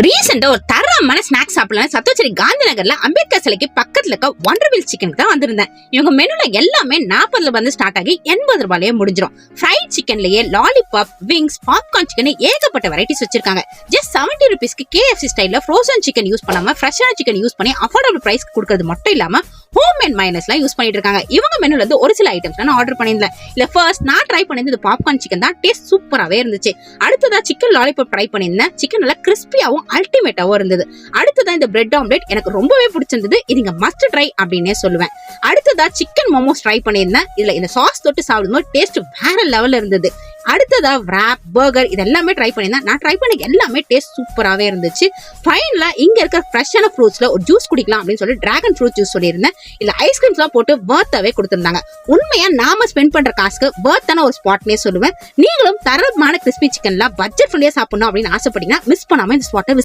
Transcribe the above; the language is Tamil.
ரீசெண்டா ஒரு தரமான ஸ்நாக்ஸ் சாப்பிடலாம் சத்தோச்சேரி காந்தி நகர்ல அம்பேத்கர் சிலைக்கு பக்கத்துல இருக்க ஒண்டர்வில் சிக்கனுக்கு தான் வந்திருந்தேன். இவங்க மெனுல எல்லாமே 40 வந்து ஸ்டார்ட் ஆகி 80 ரூபாயிலே முடிஞ்சிடும். ஃப்ரைட் சிக்கன்லயே லாலிபாப், விங்ஸ், பாப்கார்ன் சிக்கன் ஏகப்பட்ட வெரைட்டிஸ் வச்சிருக்காங்க. ஜஸ்ட் 70 rupeesக்கு KFC ஸ்டைல்ல ஃப்ரோசன் சிக்கன் யூஸ் பண்ணாம ஃப்ரெஷ்ஷான சிக்கன் யூஸ் பண்ணி அஃபோர்டபிள் பிரைஸ்க்கு கொடுக்கறது மட்டும் இல்லாம ஹோம் மேட் மயோனைஸ்லாம் யூஸ் பண்ணிட்டு இருக்காங்க. இவங்க மெனுல இருந்து ஒரு சில ஐட்டம்ஸ் நான் ஆர்டர் பண்ணியிருந்தேன். இல்ல ஃபர்ஸ்ட் நான் ட்ரை பண்ணிருந்தது பாப்கார்ன் சிக்கன் தான். டேஸ்ட் சூப்பராவே இருந்துச்சு. அடுத்ததா சிக்கன் லாலிபாப் ட்ரை பண்ணியிருந்தேன். சிக்கன் நல்லா கிறிஸ்பியாவும் அல்டிமேட்டாவும் இருந்தது. அடுத்ததா இந்த பிரெட் ஆம்லெட் எனக்கு ரொம்பவே பிடிச்சிருந்தது. இது இங்க மஸ்ட் ட்ரை அப்படின்னே சொல்லுவேன். அடுத்ததா சிக்கன் மோமோஸ் ட்ரை பண்ணியிருந்தேன். இதுல இந்த சாஸ் தொட்டு சாப்பிடும்போது டேஸ்ட் வேற லெவல்ல இருந்தது. அடுத்ததா ராப், பர்கர் இது எல்லாமே ட்ரை பண்ணியிருந்தேன். நான் ட்ரை பண்ண எல்லாமே டேஸ்ட் சூப்பராகவே இருந்துச்சு. ஃபைனலா இங்க இருக்க ஃப்ரெஷ்ஷான ஃப்ரூட்ஸ்ல ஒரு ஜூஸ் குடிக்கலாம் அப்படின்னு சொல்லி டிராகன் ஃப்ரூட் ஜூஸ் சொல்லியிருந்தேன். இல்ல ஐஸ்கிரீம்ஸ்லாம் போட்டு பர்த்தாவே கொடுத்துருந்தாங்க. உண்மையா நாம ஸ்பெண்ட் பண்ற காசுக்கு பர்த்தான ஒரு ஸ்பாட்னே சொல்லுவேன். நீங்களும் தரமான கிறிஸ்பி சிக்கன்ல பட்ஜெட் ஃப்ரெண்ட்லியா சாப்பிடணும் அப்படின்னு ஆசைப்பட்டீங்கன்னா மிஸ் பண்ணாம இந்த ஸ்பாட்டை